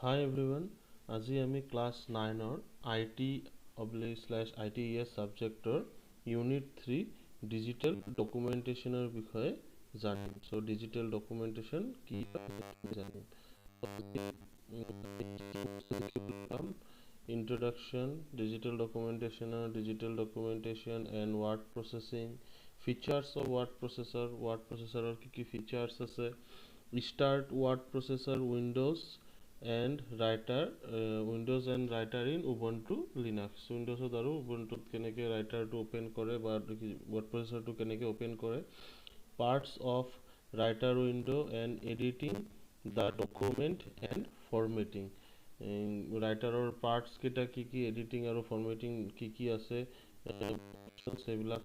Hi everyone. আজি আমি class 9 or IT/ITES সাবজেক্টৰ ইউনিট 3 ডিজিটাল ডকুমেন্টেশনৰ বিষয়ে জানিম। সো ডিজিটাল ডকুমেন্টেশন কি জানিম। Introduction, digital documentation and word processing, features of word processor or কি features আছে, start word processor windows and writer in Ubuntu Linux. Windows daru Ubuntu keneke writer to open kore ba word processor to keneke open kore, parts of writer window and editing the document and formatting. Writer or parts kita ki editing aru formatting ki ase sebilak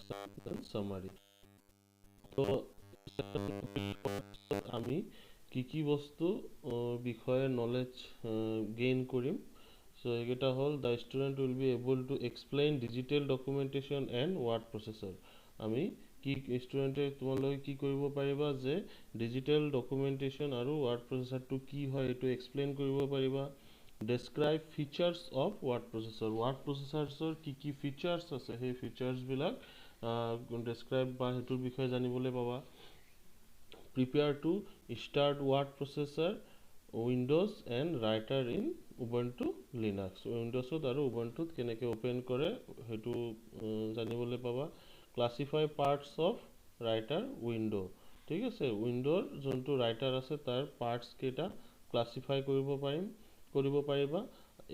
summary. So আমি কি বস্তু বিষয়ে knowledge gain কৰিম। So এটা হল the student will be able to explain digital documentation and word processor. আমি কি স্টুডেন্টে তোমালোকে কি কৰিব পাৰিবা যে ডিজিটাল ডকুমেন্টেশন আৰু ওয়াৰ্ড প্ৰসেসৰ টু কি হয় এটো এক্সপ্লেইন কৰিব পাৰিবা। ডেসক্ৰাইব ফিচাৰ্স অফ ওয়াৰ্ড প্ৰসেসৰ কি ফিচাৰ্স আছে সেই ফিচাৰ্স বিলাক ডেসক্ৰাইব বা হেতুৰ বিষয়ে জানিবলৈ পাবা। Prepare to start word processor, Windows and writer in Ubuntu Linux. Windows আৰু Ubuntu কেনেকে ওপেন কৰে হেতু জানিবলৈ পাবা। Classify parts of writer window. ঠিক আছে, উইন্ডোৰ যোনটো ৰাইটাৰ আছে তাৰ পাৰ্টস কেটা ক্লাসিফাই কৰিব পাৰিবা।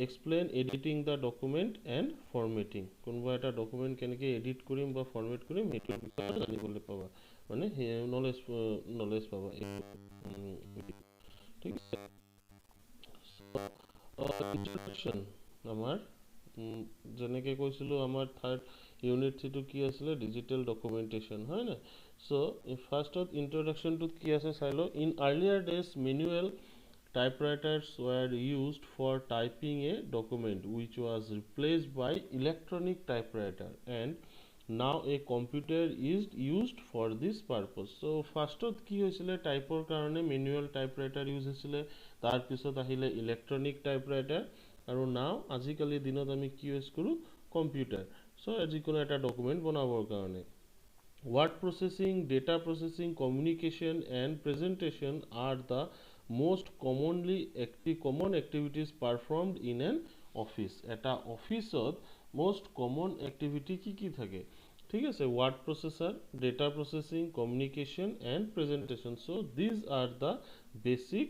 Explain editing the document and formatting. কোনবা এটা ডকুমেন্ট কেনেকে এডিট কৰিম বা ফৰম্যাট কৰিম হেতু জানিবলৈ পাবা, মানে নলেজ পাবা। ঠিক আছে, ইন্ট্ৰোডাকশন আমাৰ যেনেকে কৈছিলো আমাৰ থাৰ্ড ইউনিট 3 টু কি আছিল ডিজিটাল ডকুমেন্টেশন, হয় না। সো ফার্স্টত ইন্ট্রোডাকশন টু কি আছে চাইলো। In earlier days manual typewriters were used for typing a document which was replaced by electronic typewriter, and now a computer is used for this purpose. So firstত কি হৈছিলে টাইপৰ কাৰণে manual typewriter use হৈছিলে, তাৰ পিছত আহিলে ইলেক্ট্ৰনিক টাইপৰাইটাৰ, আৰু নাও আজিকালি দিনত আমি কি ইউজ কৰো কম্পিউটাৰ। সো যিকোনো এটা ডকুমেন্ট বনাবৰ কাৰণে word processing, data processing, communication and presentation are the most common activities performed in an office. এটা অফিসত most common activity কি থাকে, ঠিক আছে, word processor, data processing, communication and presentation. So these are the basic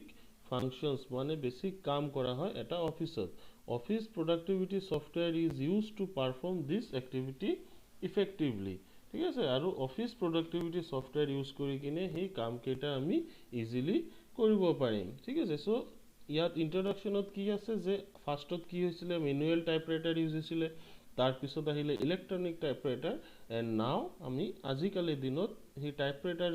functions, মানে basic কাম করা হয় এটা অফিসত। Office productivity software is used to perform this activity effectively. ঠিক আছে, আৰু অফিস productivity software ইউজ কৰি কিনে সেই কাম কেটা আমি ইজিলি কৰিব পাৰিম। ঠিক আছে, সো ইয়াত ইন্ট্ৰোডাকশনত কি আছে যে ফাৰ্স্টত কি হৈছিলে ম্যানুয়াল টাইপৰাইটাৰ ইউজ হৈছিলে, তাৰ পিছত আহিলে ইলেক্ট্ৰনিক টাইপৰাইটাৰ, এন্ড নাও আমি আজিকালি দিনত সেই টাইপৰাইটাৰ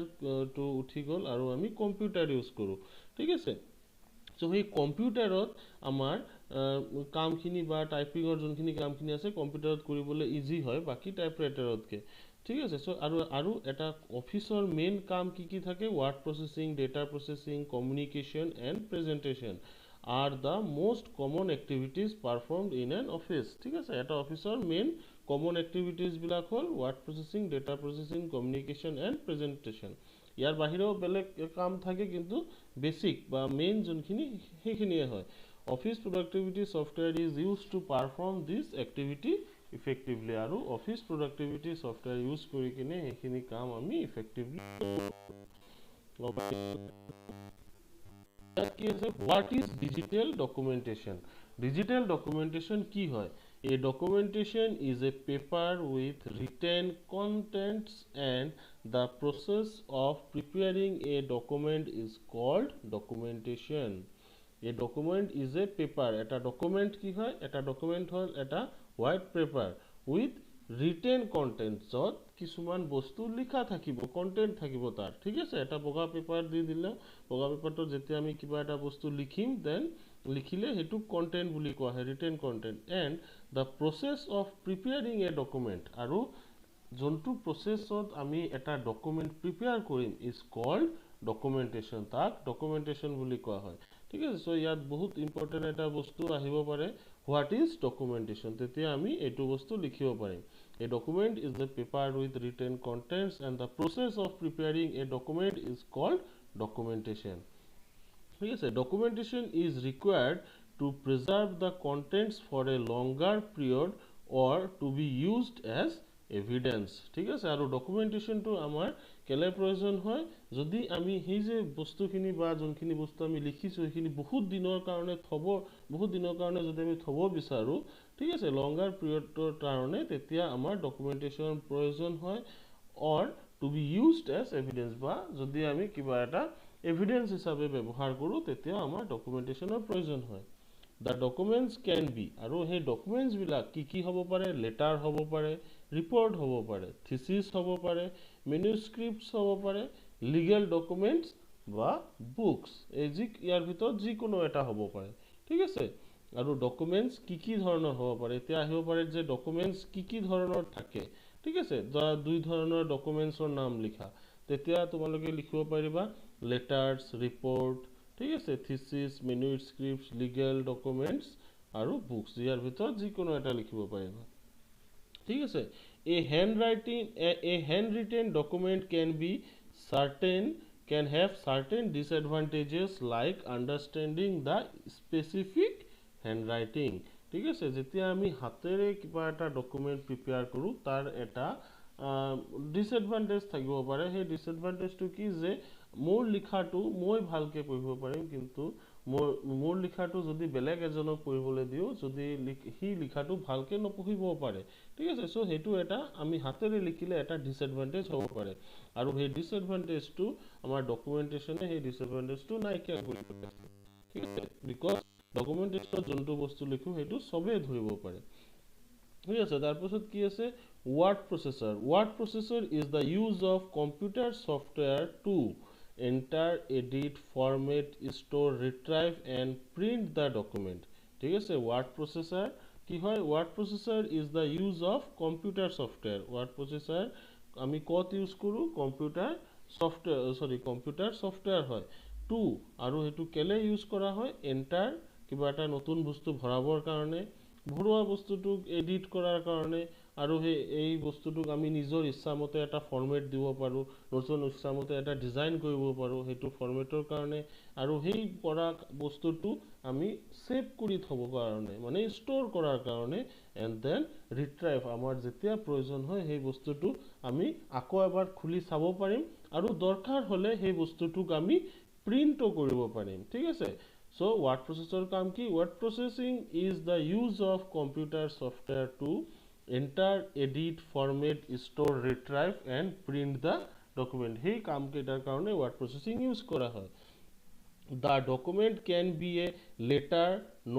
টু উঠি গল আৰু আমি কম্পিউটাৰ ইউজ কৰো। ঠিক আছে, সো সেই কম্পিউটাৰত আমাৰ কামখিনি বা টাইপিংৰ যোনখিনি কামখিনি আছে কম্পিউটাৰত কৰিবলৈ ইজি হয় বাকি টাইপৰাইটাৰতকে। ঠিক আছে, সো আৰু এটা অফিসৰ মেইন কাম কি থাকে, word processing, data processing, communication and presentation are the most common activities performed in an office. ঠিক আছে, এটা অফিসৰ মেইন কমন এক্টিভিটিজ বিলাক হল word processing, data processing, communication and presentation. ইয়াৰ বাহিৰেও বেলেগ কাম থাকে কিন্তু বেসিক বা মেইন যোনখিনি সেইখিনিয়ে হয়। Office productivity software is used to perform this activity effectively, আৰু অফিস প্ৰডাক্টিভিটি সফটওয়্যাৰ ইউজ কৰি কিনে সেইখিনি কাম আমি ইফেক্টিভলি কি আছে। What is digital documentation? Digital documentation কি হয়? A documentation is a paper with written contents, and the process of preparing a document is called documentation. A document is a paper. এটা document কি হয়? এটা document হল এটা white paper with written contents, যত কিছুমান বস্তু লিখা থাকিব, কন্টেন্ট থাকিব তাৰ। ঠিক আছে, এটা বগা পেপাৰ দি দিলে, বগা পেপাৰটো যেতিয়া আমি কিবা এটা বস্তু লিখিম দেন লিখিলে হেতু কন্টেন্ট বুলি কোৱা হয়, written content. And the process of preparing a document, আৰু যোনটো প্ৰসেসত আমি এটা ডকুমেন্ট প্ৰিপেয়াৰ কৰিম is called documentation, তাক documentation বুলি কোৱা হয়। ঠিক আছে সো ইয়াত বহুত ইম্পৰ্টেন্ট এটা বস্তু আহিব পাৰে হোৱাট ইজ ডকুমেন্টেশন তেতিয়া আমি এইটো বস্তু লিখিব পাৰিম A document is the paper with written contents and the process of preparing a document is called documentation. Yes, documentation is required to preserve the contents for a longer period or to be used as evidence. ঠিক আছে আৰু ডকুমেন্টেশনটো আমাৰ কেলে প্ৰয়োজন হয় যদি আমি হি যে বস্তুখিনি বা যোনখিনি বস্তু আমি লিখিছো সেইখিনি বহুত দিনৰ কাৰণে যদি আমি থব বিচাৰো ঠিক আছে লংগাৰ পিৰিয়ডৰ কাৰণে তেতিয়া আমাৰ ডকুমেন্টেশন প্ৰয়োজন হয় or to be used as evidence বা যদি আমি কিবা এটা এভিডেন্স হিচাপে ব্যৱহাৰ কৰো তেতিয়া আমাৰ ডকুমেন্টেশনৰ প্ৰয়োজন হয় The documents can be আৰু সেই ডকুমেন্টস বিলাক কি হ'ব পাৰে লেটাৰ হ'ব পাৰে ৰিপৰ্ট হ'ব পাৰে থিসিস হ'ব পাৰে মেনুস্ক্ৰিপ্টস হ'ব পাৰে লিগ্যাল ডকুমেন্টস বা বুকস এই যি ইয়াৰ ভিতৰত যিকোনো এটা হ'ব পাৰে ঠিক আছে আৰু ডকুমেন্টস কি ধৰণৰ হ'ব পাৰে এতিয়া আহিব পাৰে যে ডকুমেন্টস কি ধৰণৰ থাকে ঠিক আছে দুই ধৰণৰ ডকুমেন্টছৰ নাম লিখা তেতিয়া তোমালোকে লিখিব পাৰিবা লেটাৰস ৰিপৰ্ট ঠিক আছে থিসিস মেনুস্ক্ৰিপ্টস লিগ্যাল ডকুমেন্টস আৰু বুকস ইয়াৰ ভিতৰত যিকোনো এটা লিখিব পাৰিবা ঠিক আছে a handwritten document can have certain disadvantages like understanding the specific handwriting ঠিক আছে যেতিয়া আমি হাতেৰে কিবা এটা ডকুমেন্ট প্ৰিপেয়াৰ কৰো তাৰ এটা ডিসএডভান্টেজ থাকিব পাৰে সেই ডিসএডভান্টেজটো কি যে মোৰ লিখাটো মই ভালকে পঢ়িব পাৰিম কিন্তু মোৰ লিখাটো যদি বেলেগ এজনক পঢ়িবলৈ দিও যদি হি লিখাটো ভালকে নপঢ়িব পাৰে ঠিক আছে সো হেতু এটা আমি হাতেৰে লিখিলে এটা ডিসএডভান্টেজ হ'ব পাৰে আৰু সেই ডিসএডভান্টেজটো আমাৰ ডকুমেন্টেশনে সেই ডিসএডভান্টেজটো নাইকিয়া কৰিব পাৰে ঠিক আছে বিকজ ডকুমেন্টেশনত যোনটো বস্তু লিখো হেতু সবে ধৰিব পাৰে ঠিক আছে তাৰপিছত কি আছে word processor is the use of computer software to enter edit format store retrieve and print the document ঠিক আছে word processor কি হয় word processor is the use of computer software word processor আমি কত ইউজ কৰো computer software হয় two আৰু হেতু কেলে ইউজ কৰা হয় এন্টাৰ কিবা এটা নতুন বস্তু ভৰাবৰ কাৰণে ভৰোৱা বস্তুটো এডিট কৰাৰ কাৰণে আৰু এই বস্তুটোক আমি নিজৰ ইচ্ছামতে এটা ফৰমেট দিব পাৰো নতুন ইচ্ছামতে এটা ডিজাইন কৰিব পাৰো হেতু ফৰমেটৰ কাৰণে আৰু সেই কৰা বস্তুটো আমি সেভ কৰি থব কাৰণে মানে ষ্টৰ কৰাৰ কাৰণে এন্ড দেন ৰিট্ৰাইভ আমাৰ যেতিয়া প্ৰয়োজন হয় সেই বস্তুটো আমি আকৌ এবাৰ খুলি চাব পাৰিম আৰু দৰকাৰ হলে সেই বস্তুটোক আমি প্ৰিন্টও কৰিব পাৰিম ঠিক আছে So word processor কাম কি word processing is the use of computer software to enter edit format store retrieve and print the document hey কাম কেটাৰ কাৰণে word processing use কৰা হয় the document can be a letter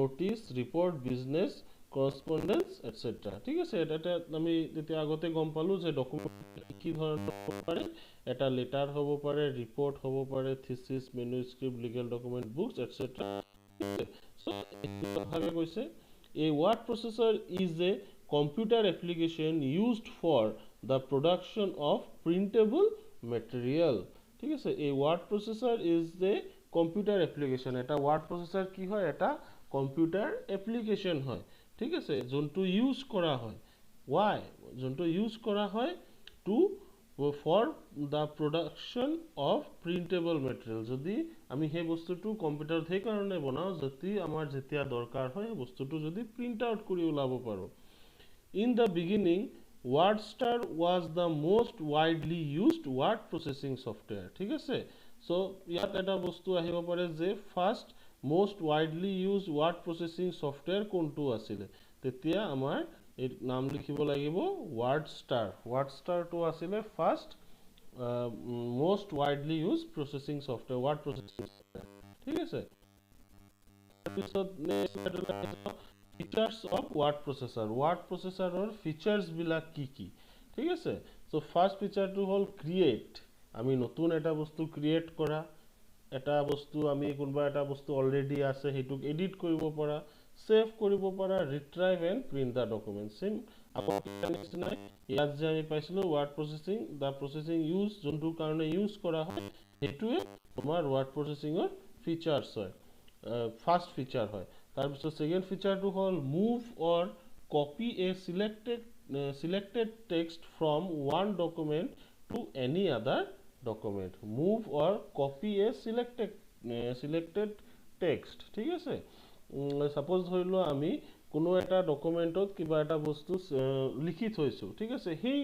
notice report business correspondence etc ঠিক আছে এটা আমি তেতিয়া আগতে গম পালো যে ডকুমেন্ট কি ধৰণৰ হ'ব পাৰে এটা লেটাৰ হ'ব পাৰে ৰিপৰ্ট হ'ব পাৰে thesis manuscript legal document books etcetera so ভাবে কৈছে a word processor is a computer application used for the production of printable material ঠিক আছে a word processor is a computer application এটা word processor কি হয় এটা কম্পিউটাৰ এপ্লিকেশন হয় ঠিক আছে যোনটো ইউজ কৰা হয় why যোনটো ইউজ কৰা হয় to for the production of printable material যদি আমি সেই বস্তুটো কম্পিউটাৰত সেই কাৰণে বনাও যদি আমাৰ যেতিয়া দৰকাৰ হয় বস্তুটো যদি প্ৰিন্ট আউট কৰি উলাব পাৰো in the beginning WordStar was the most widely used word processing software ঠিক আছে সো ইয়াত এটা বস্তু আহিব পাৰে যে first most widely used word processing software কোনটো আছিল তেতিয়া আমাৰ এই নাম লিখিব লাগিব WordStar to আসলে first most widely used processing software word processing software ঠিক আছে তাৰপিছত features of word processor or features বিলাক কি ঠিক আছে so first feature to hall create আমি নতুন এটা বস্তু ক্ৰিয়েট কৰা এটা বস্তু আমি কোনবা এটা বস্তু অলৰেডি আছে হেতুক এডিট কৰিব পৰা সেভ কৰিব পৰা retrieve and print the document same আপো নিচিনা ইয়াত যে আমি পাইছিলো word processing the processing use যোনটো কাৰণে ইউজ কৰা হয় হেতুৱে তোমাৰ ওয়াৰ্ড প্ৰসেসিংৰ ফিচাৰস হয় ফাৰ্ষ্ট ফিচাৰ হয়। তাৰপিছত ছেকেণ্ড ফিচাৰটো হ'ল move or copy a selected text from one document to any other document. Move or copy a selected text, ঠিক আছে। সাপোজ ধৰি লোৱা আমি কোনো এটা ডকুমেণ্টত কিবা এটা বস্তু লিখি থৈছোঁ, ঠিক আছে। সেই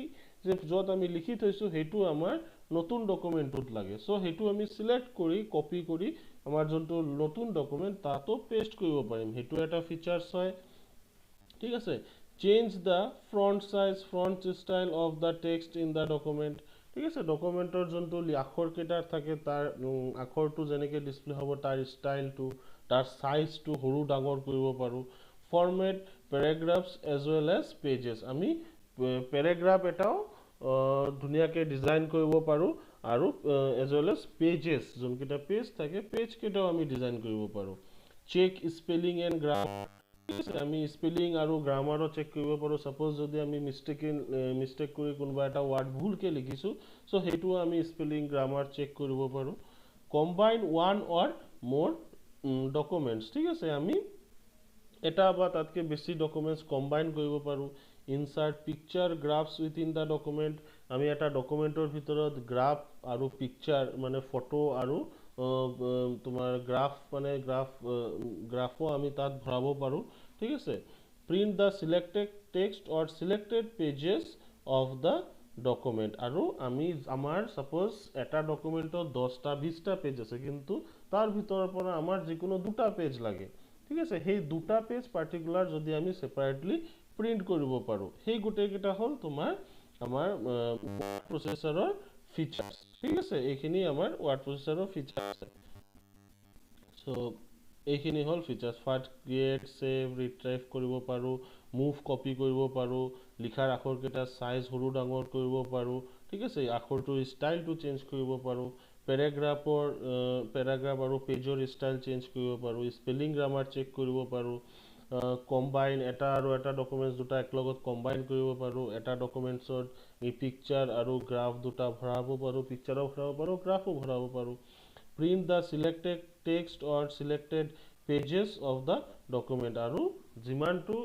যে য'ত আমি লিখি থৈছোঁ সেইটো আমাৰ নতুন ডকুমেণ্টত লাগে। চ' সেইটো আমি চিলেক্ট কৰি কপি কৰি আমাৰ যোনটো নতুন ডকুমেণ্ট তাতো পেষ্ট কৰিব পাৰিম, সেইটো এটা ফিচাৰ্ছ হয়, ঠিক আছে। Change the front size front style of the text in the document, ঠিক আছে। ডকুমেণ্টৰ যোনটো আখৰকেইটা থাকে তাৰ আখৰটো যেনেকৈ ডিছপ্লে হ'ব তাৰ ষ্টাইলটো, তাৰ চাইজটো সৰু ডাঙৰ কৰিব পাৰোঁ। Format paragraphs as well as pages, আমি পেৰাগ্ৰাফ এটাও ধুনীয়াকৈ ডিজাইন কৰিব পাৰোঁ আৰু এজ ৱেল এজ পেজেছ, যোনকেইটা পেজ থাকে পেজকেইটাও আমি ডিজাইন কৰিব পাৰোঁ। চেক স্পেলিং এণ্ড গ্ৰামাৰ, আমি স্পেলিং আৰু গ্ৰামাৰো চেক কৰিব পাৰোঁ। ছাপোজ যদি আমি মিষ্টেক কৰি কোনোবা এটা ৱাৰ্ড ভুলকৈ লিখিছোঁ, চ' সেইটোও আমি স্পেলিং গ্ৰামাৰ চেক কৰিব পাৰোঁ। কম্বাইন ওৱান অৰ মোৰ ডকুমেণ্টছ, ঠিক আছে, আমি এটা বা তাতকৈ বেছি ডকুমেণ্টছ কম্বাইন কৰিব পাৰোঁ। Insert picture graphs within the document, আমি এটা ডকুমেণ্টৰ ভিতৰত গ্ৰাফ আৰু পিকচাৰ মানে ফটো আৰু তোমাৰ গ্ৰাফ মানে গ্ৰাফো আমি তাত ভৰাব পাৰোঁ, ঠিক আছে। Print the selected text or selected pages of the document, আৰু আমি আমাৰ ছাপোজ এটা ডকুমেণ্টত 10টা 20টা পেজ আছে, কিন্তু তাৰ ভিতৰৰ পৰা আমাৰ যিকোনো 2টা পেজ লাগে, ঠিক আছে। সেই 2টা পেজ পাৰ্টিকুলাৰ যদি আমি ছেপাৰেটলি প্ৰিণ্ট কৰিব পাৰোঁ, সেই গোটেইকেইটা হ'ল তোমাৰ আমাৰ ৱাৰ্ড প্ৰচেছৰৰ ফিচাৰ্ছ, ঠিক আছে। এইখিনি আমাৰ ৱাৰ্ড প্ৰচেছৰৰ ফিচাৰ্ছ। চ' এইখিনি হ'ল ফিচাৰ্ছ। ফাৰ্ষ্ট ক্ৰিয়েট, ছেভ, ৰিট্ৰাইভ কৰিব পাৰোঁ, মুভ কপি কৰিব পাৰোঁ, লিখাৰ আখৰকেইটা চাইজ সৰু ডাঙৰ কৰিব পাৰোঁ, ঠিক আছে। আখৰটোৰ ষ্টাইলটো চেঞ্জ কৰিব পাৰোঁ, পেৰাগ্ৰাফ আৰু পেজৰ ষ্টাইল চেঞ্জ কৰিব পাৰোঁ, স্পেলিং গ্ৰামাৰ চেক কৰিব পাৰোঁ, কম্বাইন এটা আৰু এটা ডকুমেণ্টছ দুটা একেলগত কম্বাইন কৰিব পাৰোঁ, এটা ডকুমেণ্টছত এই পিকচাৰ আৰু গ্ৰাফ দুটা ভৰাব পাৰোঁ, পিকচাৰো ভৰাব পাৰোঁ, গ্ৰাফো ভৰাব পাৰোঁ। Print the selected text or selected pages of the document, আৰু যিমানটো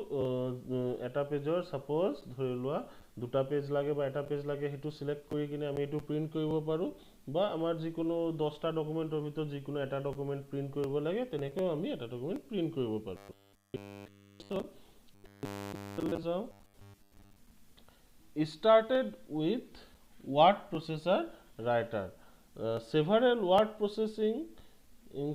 এটা পেজৰ ছাপোজ ধৰি লোৱা 2টা পেজ লাগে বা এটা পেজ লাগে, সেইটো চিলেক্ট কৰি কিনে আমি এইটো প্ৰিণ্ট কৰিব পাৰোঁ, বা আমাৰ যিকোনো 10টা ডকুমেণ্টৰ ভিতৰত যিকোনো এটা ডকুমেণ্ট প্ৰিণ্ট কৰিব লাগে, তেনেকৈও আমি এটা ডকুমেণ্ট প্ৰিণ্ট কৰিব পাৰোঁ। যাওঁ, started with word processor writer. Several word processing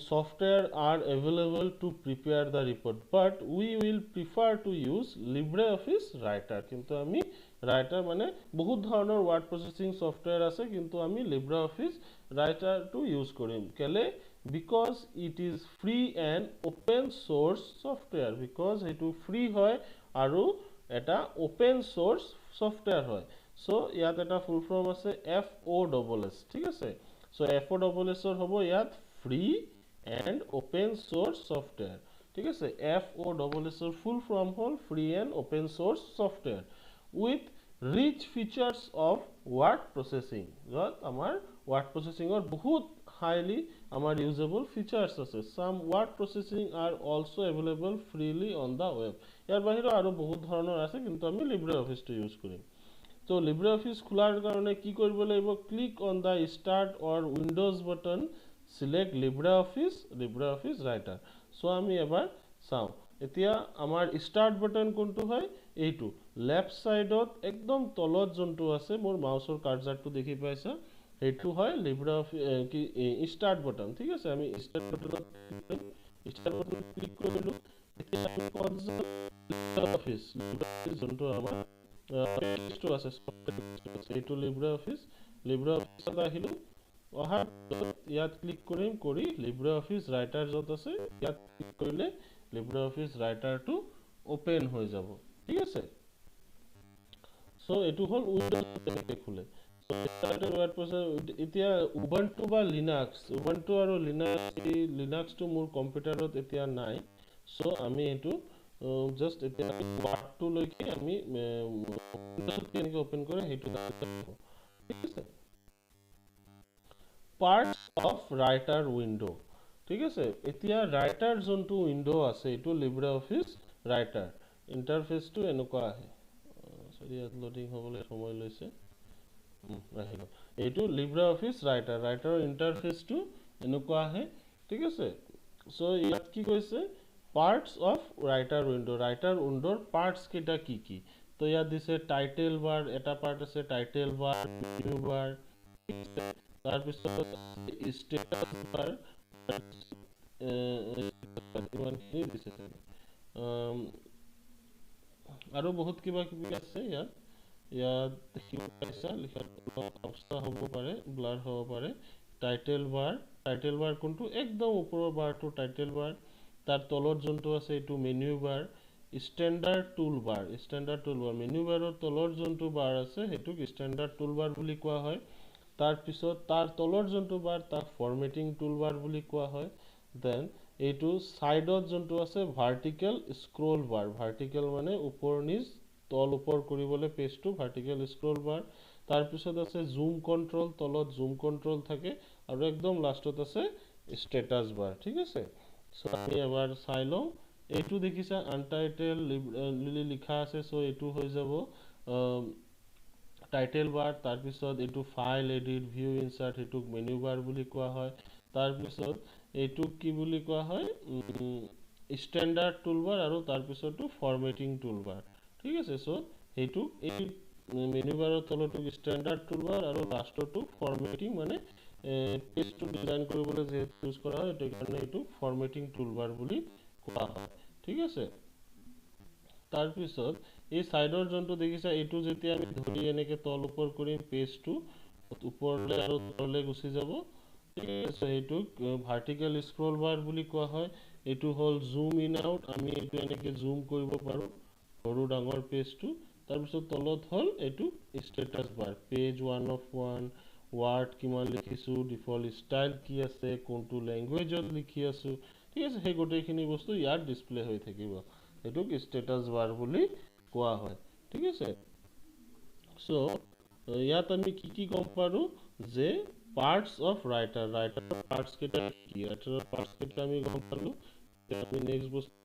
software are available to prepare the report, but we will prefer to use LibreOffice Writer. কিন্তু আমি রাইটার মানে বহুত ধৰণৰ ওয়াৰ্ড প্ৰসেসিং সফটওয়্যাৰ আছে, কিন্তু আমি LibreOffice ৰাইটাৰটো ইউজ কৰিম। কেলে? Because it is free and open source software, because সেইটো ফ্ৰী হয় আৰু এটা ওপেন সোৰ্স সফটওয়্যাৰ হয়। সো ইয়াত এটা ফুল ফৰ্ম আছে FOSS, ঠিক আছে। সো FOSS হ'ব ইয়াত free and open source software, ঠিক আছে। FOSS ফুল ফৰ্ম হ'ল free and open source software with rich features of word processing, য'ত আমাৰ ওয়াৰ্ড প্ৰসেসিঙৰ বহুত হাইলি আমাৰ ইউজেবল ফিচাৰ্স আছে। Some word processing are also available freely on the web. ইয়াৰ বাহিৰেও আৰু বহুত ধৰণৰ আছে, কিন্তু আমি LibreOfficeটো ইউজ কৰিম। তো LibreOffice খোলাৰ কাৰণে কি কৰিব লাগিব? Click on the start or Windows button, select LibreOffice writer. So আমি এবাৰ চাওঁ, এতিয়া আমাৰ স্টাৰ্ট বাটন কোনটো হয়? এইটো লেফ্ট সাইডত একদম তলত যোনটো আছে, মোৰ মাউসৰ কাৰ্সাৰটো দেখি পাইছা, সেইটো হয় LibreOffice কি স্টাৰ্ট বাটন, ঠিক আছে। আমি স্টাৰ্ট বাটনত ক্লিক কৰিলোঁ। এতিয়া আমি LibreOffice যোনটো আমাৰ পেজটো আছে, এইটো LibreOffice আহিলোঁ। অহাৰ ইয়াত ক্লিক কৰিম, কৰি LibreOffice ৰাইটাৰ য'ত আছে ইয়াত ক্লিক কৰিলে LibreOffice ৰাইটাৰটো ওপেন হৈ যাব, ঠিক আছে। সো এইটো হ'ল উইন্ডোজ খোলে। এতিয়া উবুণ্টু বা লিনাক্স, উবুণ্টু আৰু লিনাক্সটো মোৰ কম্পিউটাৰত এতিয়া নাই। সো আমি এইটো জাষ্ট এতিয়া ওয়াৰ্ডটো লৈকে আমি উইন্ডোজত কেনেকৈ ওপেন কৰে সেইটো ঠিক আছে। পাৰ্টস অফ ৰাইটাৰ উইন্ডো, ঠিক আছে এতিয়া ৰাইটাৰ যোনটো উইন্ডো আছে এইটো লিব্ৰে অফিচ ৰাইটাৰ ইন্টাৰফেসটো এনেকুৱা আহে সৰি ইয়াত লোডিং হ'বলৈ সময় লৈছে আহিব এইটো লিব্ৰে অফিচ ৰাইটাৰৰ ইন্টাৰফেসটো এনেকুৱা আহে ঠিক আছে সো ইয়াত কি কৈছে পাৰ্টস অফ ৰাইটাৰ উইন্ডোৰ পাৰ্টস কেইটা কি তো ইয়াত দিছে টাইটেল বাৰ এটা পাৰ্ট আছে টাইটেল বাৰ মেনু বাৰ তাৰ পিছত ষ্টেটাস বাৰ ইমানখিনি দিছে আৰু বহুত কিবা কিবি আছে ইয়াত দেখিব পাইছা লিখাটো অৱস্থা হ'ব পাৰে ব্লাৰ হ'ব পাৰে টাইটেল বাৰ কোনটো একদম ওপৰৰ বাৰটো টাইটেল বাৰ তাৰ তলত যোনটো আছে এইটো মেনু বাৰ ষ্টেণ্ডাৰ্ড টুল বাৰ মেনু বাৰৰ তলৰ যোনটো বাৰ আছে সেইটোক ষ্টেণ্ডাৰ্ড টুল বাৰ বুলি কোৱা হয় তাৰ পিছত তাৰ তলৰ যোনটো বাৰ তাক ফৰমেটিং টুল বাৰ বুলি কোৱা হয় দেন এইটো সাইডত যোনটো আছে ভাৰ্টিকেল স্ক্ৰল বাৰ ভাৰ্টিকেল মানে ওপৰ নিচ তল ওপৰ কৰিবলৈ পেজটো ভাৰ্টিকেল স্ক্ৰল বাৰ তাৰ পিছত আছে জুম কন্ট্ৰোল তলত জুম কন্ট্ৰোল থাকে আৰু একদম লাষ্টত আছে ষ্টেটাস বাৰ ঠিক আছে সো আমি এবাৰ চাই লওঁ এইটো দেখিছা আনটাইটেল লিখা আছে সো এইটো হৈ যাব টাইটেল বাৰ তাৰ পিছত এইটো ফাইল এডিট ভিউ ইনসাৰ্ট হেতুক মেনু বাৰ বুলি কোৱা হয় তাৰ পিছত এইটো কি বুলি কোৱা হয় ষ্টেণ্ডাৰ্ড টুলবাৰ আৰু তাৰ পিছতো ফৰমেটিং টুলবাৰ ঠিক আছে সো হেতু এই মেনু বাৰৰ তলটো ষ্টেণ্ডাৰ্ড টুলবাৰ আৰু লাষ্টটো ফৰমেটিং মানে পেজটো ডিজাইন কৰিবলৈ যে ইউজ কৰা হয় এটো কাৰণে এইটো ফৰমেটিং টুলবাৰ বুলি কোৱা হয় ঠিক আছে তাৰ পিছত এই সাইডৰ যোনটো দেখিছা এইটো যেতিয়া আমি ধৰি এনেকে তল ওপৰ কৰিম পেজটো ওপৰলৈ আৰু তললৈ গুচি যাব এইটোক ভাৰ্টিকেল স্ক্ৰল বাৰ বুলি কোৱা হয় এইটো হল জুম ইন আউট আমি এইটো এনেকে জুম কৰিব পাৰো সৰু ডাঙৰ পেজটো তাৰ পিছত তলত হল এইটো ষ্টেটাস বাৰ পেজ 1 of 1 ওয়াৰ্ড কিমান লিখিছো ডিফল্ট স্টাইল কি আছে কোনটো ল্যাঙ্গুৱেজত লিখি আছো ঠিক আছে সেই গোটেইখিনি বস্তু ইয়াত ডিসপ্লে হৈ থাকিব এইটোক ষ্টেটাস বাৰ বুলি কোৱা হয় ঠিক আছে সো ইয়াত আমি কি গম পাৰো যে parts of writer parts কেটা কি writer parts কেটা আমি গম পালো আমি নেক্সট বস্তু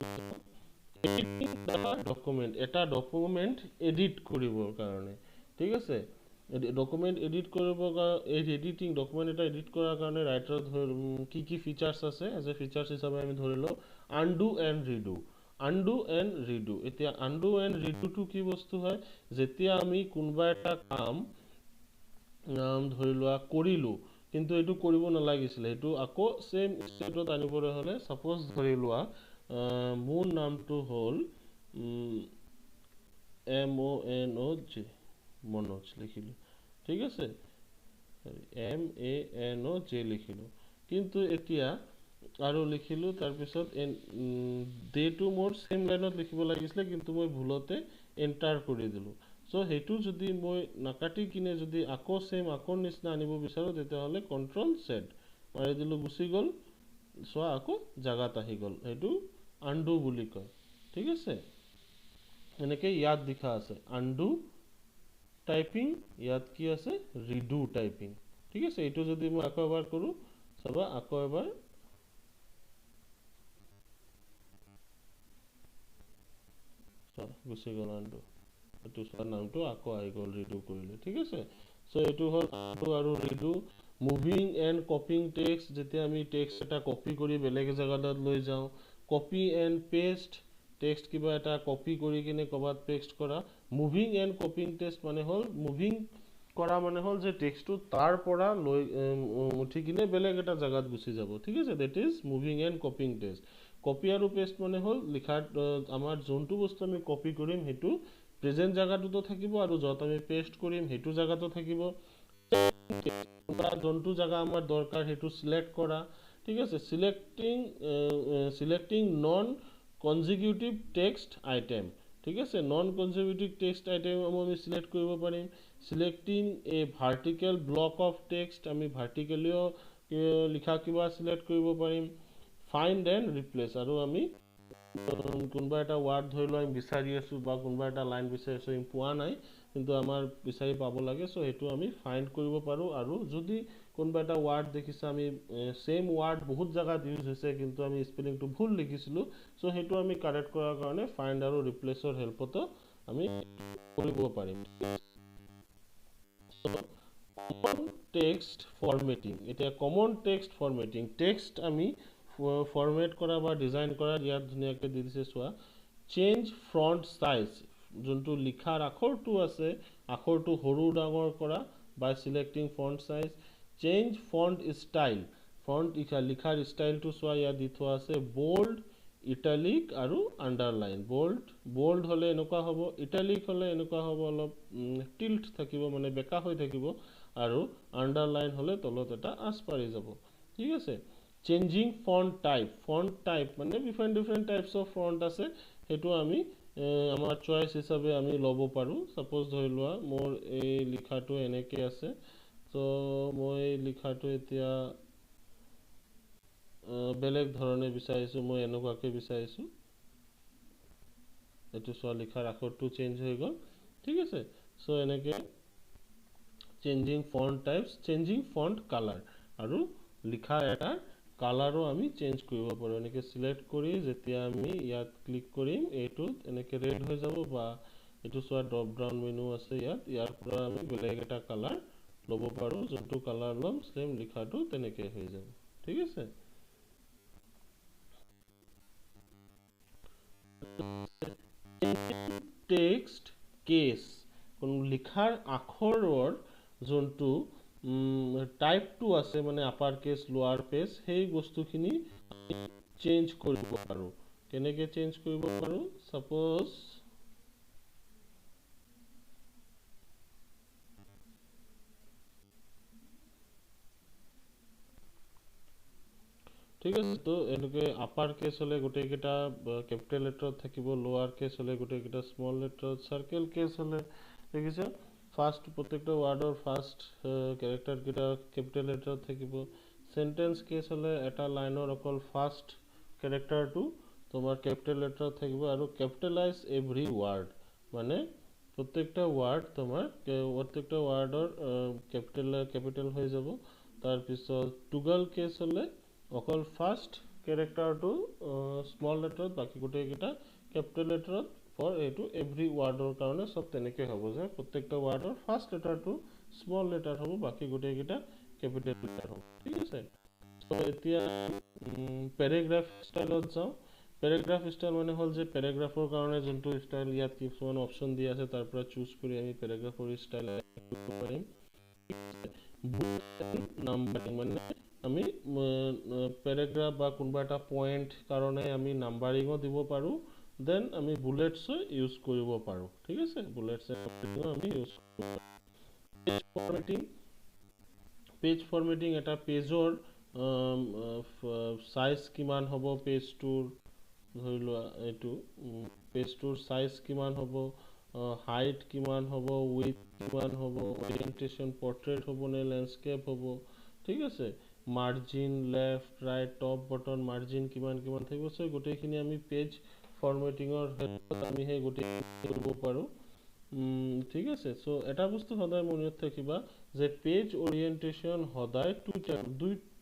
editing the document এটা ডকুমেন্ট এডিট কৰিবৰ কাৰণে ঠিক আছে ডকুমেন্ট এডিট কৰিবৰ এডিটিং ডকুমেন্ট এটা এডিট কৰাৰ কাৰণে ৰাইটাৰ কি ফিচাৰ্স আছে এজ এ ফিচাৰ্স হিচাপে আমি ধৰিলো undo and redo এতিয়া undo and redo টো কি বস্তু হয় যেতিয়া আমি কোনবা এটা কাম ধৰিলোৱা কৰিলো কিন্তু এটো কৰিব নালাগিছিল এটো আকৌ সেম স্টেটত আনিবলৈ হলে সাপোজ ধৰিলোৱা মোৰ নামটো হল MONOJ মনোজ লিখিলো ঠিক আছে MANOJ লিখিলো কিন্তু এতিয়া আৰু লিখিলো তাৰ পিছত ডেটো মোৰ সেম লাইনত লিখিব লাগিছিল কিন্তু মই ভুলতে এন্টাৰ কৰি দিলো সো হেতু যদি মই নাকাটি কিনে যদি আকৌ সেম আকৌ নিচিনা আনিব বিচাৰো তেতিয়া হলে কন্ট্ৰোল Z মাৰি দিলো গুছি গল সো আকৌ জাগাত আহি গল হেতু আনডু বুলি কয় ঠিক আছে এনেকে ইয়াত দেখা আছে আনডু টাইপিং ইয়াত কি আছে ৰিডু টাইপিং ঠিক আছে এটো যদি মই আকৌ এবাৰ কৰো সবা আকৌ এবাৰ গুছি গল আনডু এটো সব নামটো আকৌ আই গল ৰিডু কৰিলে ঠিক আছে সো এটো হল আনডু আৰু ৰিডু মুভিং এন্ড কপিং টেক্সট যেতিয়া আমি টেক্সট এটা কপি কৰি বেলেগ জাগাত লৈ যাও কপি এন্ড পেস্ট টেক্সট কিবা এটা কপি কৰি কিনে কবাত পেস্ট কৰা মুভিং এন্ড কপিং টেক্সট মানে হল মুভিং কৰা মানে হল যে টেক্সটটো তাৰ পৰা লৈ উঠি কিনে বেলেগ এটা জাগাত গুছি যাব ঠিক আছে that is moving and copying text copy আৰু পেস্ট মানে হল লিখা আমাৰ যোনটো বস্তু আমি কপি কৰিম হেতু প্ৰেজেন্ট জাগাটোতো থাকিব আৰু যত আমি পেস্ট কৰিম হেতু জাগাটো থাকিব যোনটো জাগা আমাৰ দৰকাৰ হেতু সিলেক্ট কৰা ঠিক আছে selecting non consecutive text item ঠিক আছে নন কনজিকিউটিভ টেক্সট আইটেম আমি সিলেক্ট কৰিব পাৰিম selecting A vertical block of text আমি ভাৰ্টিকেলিও লিখা কিবা সিলেক্ট কৰিব পাৰিম ফাইন্ড এন্ড ৰিপ্লেস আৰু আমি কোনবা এটা ওয়াৰ্ড ধৰিলো আমি বিচাৰি আছো বা কোনবা এটা লাইন বিচাৰি আছো পোৱা নাই কিন্তু আমাৰ বিচাৰি পাব লাগে সো হেতু আমি ফাইন্ড কৰিব পাৰো আৰু যদি কোনোবা এটা ৱাৰ্ড দেখিছা আমি সেম ৱাৰ্ড বহুত জায়গাত ইউজ হৈছে কিন্তু আমি স্পেলিংটো ভুল লিখিছিলো সো হেতু আমি কাৰেক্ট কৰাৰ কাৰণে ফাইন্ড আৰু ৰিপ্লেসৰ হেল্পতো আমি কৰিব পাৰিম কমন টেক্সট ফৰমেটিং এটা কমন টেক্সট ফৰমেটিং টেক্সট আমি ফৰমেট কৰা বা ডিজাইন কৰা ইয়াত ধুনিয়াকৈ দি দিছে চোৱা চেঞ্জ ফন্ট সাইজ যোনটো লিখাৰ আখৰটো আছে আখৰটো সৰু ডাঙৰ কৰা by selecting font size change font style font লিখাৰ ষ্টাইলটো চোৱা ইয়াত দি থোৱা আছে bold italic আৰু underline bold হলে এনেকুৱা হ'ব italic হলে এনেকুৱা হ'ব অলপ tilt থাকিব মানে বেকা হৈ থাকিব আৰু underline হলে তলত এটা আঁচ পাৰি যাব ঠিক আছে changing font type মানে different types of font আছে হেতু আমি আমাৰ চয়েস হিচাপে আমি লব পাৰো সাপোজ ধৰি লোৱা মোৰ এই লিখাটো এনেকে আছে তো মই লিখাটো এতিয়া বেলেগ ধৰণে বিচাৰিছো মই এনেকুৱাকে বিচাৰিছো এটো সো লিখাৰ আখৰটো চেঞ্জ হৈ গল ঠিক আছে সো এনেকে changing font types changing font colour আৰু লিখা এটা কালাৰো আমি চেঞ্জ কৰিব পাৰো এনেকে সিলেক্ট কৰি যেতিয়া আমি ইয়াত ক্লিক কৰিম এটো এনেকে ৰেড হৈ যাব বা এটো সোৱা ড্ৰপ ডাউন মেনু আছে ইয়াৰ পৰা আমি বেলেগ এটা কালাৰ লব পাৰো যোনটো কালাৰ লম সেম লিখাটো তেনেকে হৈ যাব ঠিক আছে টেক্সট কেস কোন লিখাৰ আখৰৰ যোনটো টাইপটো আছে মানে আপাৰ কেস লোৱাৰ কেস সেই বস্তুখিনি চেঞ্জ কৰিব পাৰো কেনেকে চেঞ্জ কৰিব পাৰো সাপোজ ঠিক আছে তো এনেকে আপার কেস হলে গোটে কেটা ক্যাপিটাল লেটার থাকিব লোয়ার কেস হলে গোটে কেটা স্মল লেটার সার্কেল কেস হলে দেখিছো ফার্স্ট প্রত্যেকটা ওয়াৰ্ডৰ ফাৰ্স্ট ক্যাৰেক্টাৰ কেটা ক্যাপিটাল লেটাৰ থাকিব সেন্টেন্স কেস হলে এটা লাইনৰ অকল ফাৰ্স্ট ক্যাৰেক্টাৰটো তোমাৰ ক্যাপিটাল লেটাৰ থাকিব আৰু ক্যাপিটালাইজ এভৰি ওয়াৰ্ড মানে প্ৰত্যেকটা ওয়াৰ্ড তোমাৰ প্ৰত্যেকটা ওয়াৰ্ডৰ ক্যাপিটাল হৈ যাব তাৰ পিছত টুগল কেস হলে অকল ফাৰ্স্ট ক্যাৰেক্টাৰটো স্মল লেটাৰ বাকি গোটে কেটা ক্যাপিটাল লেটাৰ ফৰ এটু এভৰি ওয়াৰ্ডৰ কাৰণে সব তেনেকে হ'ব যে প্ৰত্যেকটা ওয়াৰ্ডৰ ফাৰ্স্ট লেটাৰটো স্মল লেটাৰ হ'ব বাকি গোটে কেটা ক্যাপিটাল লেটাৰ হ'ব ঠিক আছে সো এতিয়া প্যাৰাগ্ৰাফ ষ্টাইলত যাও প্যাৰাগ্ৰাফ ষ্টাইল মানে হল যে প্যাৰাগ্ৰাফৰ কাৰণে যোনটো ষ্টাইল ইয়াত কিছুমান অপচন দি আছে তাৰ পৰা চুজ কৰি আমি প্যাৰাগ্ৰাফৰ ষ্টাইল কৰিব পাৰিম নাম্বাৰিং মানে আমি প্যাৰাগ্ৰাফ বা কোনবা এটা পয়েন্ট কাৰণে আমি নাম্বাৰিংও দিব পাৰো দেন আমি বুলেটস ইউজ কৰিব পাৰো ঠিক আছে বুলেটস আমি ইউজ পেজ ফৰমেটিং এটা পেজৰ সাইজ কিমান হ'ব পেজটোৰ ধৰি লোৱা এটো পেজটোৰ সাইজ কিমান হ'ব হাইট কিমান হ'ব উইডথ কিমান হ'ব ওৰিয়েন্টেশন পোর্ট্রেট হ'ব নে ল্যান্ডস্কেপ হ'ব ঠিক আছে margin left right top button margin কিমান থাকিব সো গোটেইখিনি আমি পেজ ফৰমেটিংৰ হেল্পত আমি হে গোটেই কৰিব পাৰো ঠিক আছে সো এটা বস্তু সদায় মনত ৰাখিবা যে পেজ ওৰিয়েন্টেশন সদায়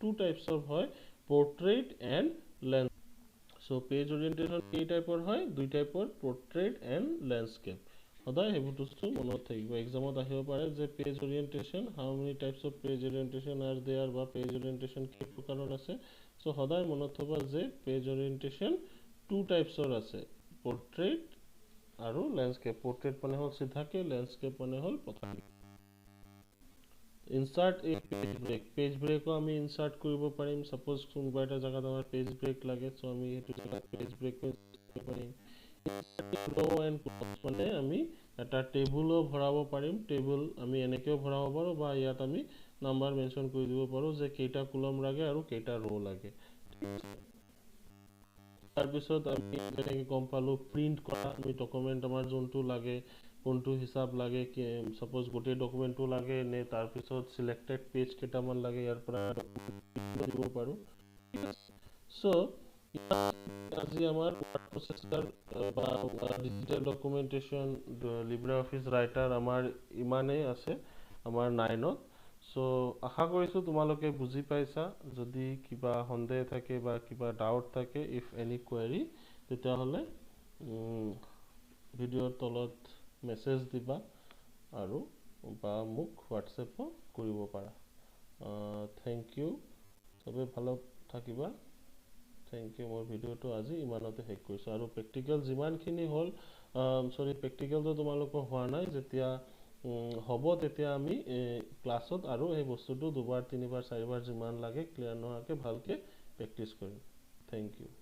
টু টাইপস অফ হয় portrait and landscape so page orientation এই টাইপৰ হয় দুই টাইপৰ পোৰ্ট্ৰেট এন্ড ল্যান্ডস্কেপ সদায় হেবু বস্তু মনত থাকিব এক্সামত আহিব পাৰে যে page orientation how many types of page orientation are there বা পেজ ওৰিয়েন্টেশন কি প্ৰকাৰৰ আছে সো সদায় মনত থবা যে পেজ ওৰিয়েন্টেশন টু টাইপসৰ আছে পোৰ্ট্ৰেট আৰু ল্যান্ডস্কেপ পোৰ্ট্ৰেট মানে হল সিধাকে ল্যান্ডস্কেপ মানে হল পথালি ইনসাৰ্ট এ পেজ ব্ৰেক আমি ইনসাৰ্ট কৰিব পাৰিম সাপোজ কোনবা এটা জায়গাত আমাৰ পেজ ব্ৰেক লাগে সো আমি এটো পেজ ব্ৰেক কৰিব পাৰিম ৰো এন্ড মানে আমি এটা টেবুলও ভৰাব পাৰিম টেবুল আমি এনেকেও ভৰাব পাৰো বা ইয়াত আমি নাম্বাৰ মেনশন কৰি দিব পাৰো যে কেইটা কলম লাগে আৰু কেইটা ৰো লাগে তাৰ পিছত আমি যেনেকৈ গম পালো প্ৰিন্ট কৰা আমি ডকুমেন্ট আমাৰ যোনটো লাগে কোনটো হিসাব লাগে কি সাপোজ গোটে ডকুমেন্টটো লাগে নে তাৰ পিছত সিলেক্টেড পেজ কেটামান লাগে ইয়াৰ পৰা দিব পাৰো সো আজি আমাৰ ওয়াৰ্ড প্ৰসেসৰ বা ডিজিটাল ডকুমেন্টেশন লিব্ৰিঅফিস ৰাইটাৰ আমাৰ ইমানে আছে আমাৰ 9ত সো আশা কৰিছোঁ তোমালোকে বুজি পাইছা যদি কিবা সন্দেহ থাকে বা কিবা ডাউট থাকে ইফ এনি কোৱেৰি তেতিয়াহ'লে ভিডিঅ'ৰ তলত মেছেজ দিবা আৰু বা মোক হোৱাটছএপো কৰিব পাৰা থেংক ইউ চবে ভালো থাকিবা থেংক ইউ মোৰ ভিডিঅ'টো আজি ইমানতে শেষ কৰিছোঁ আৰু প্ৰেক্টিকেল যিমানখিনি হ'ল সৰি প্ৰেক্টিকেলটো তোমালোকৰ হোৱা নাই যেতিয়া হ'ব তেতিয়া আমি ক্লাছত আৰু এই বস্তুটো দুবাৰ তিনিবাৰ চাৰিবাৰ যিমান লাগে ক্লিয়াৰ নোহোৱাকৈ ভালকৈ প্ৰেক্টিচ কৰিম থেংক ইউ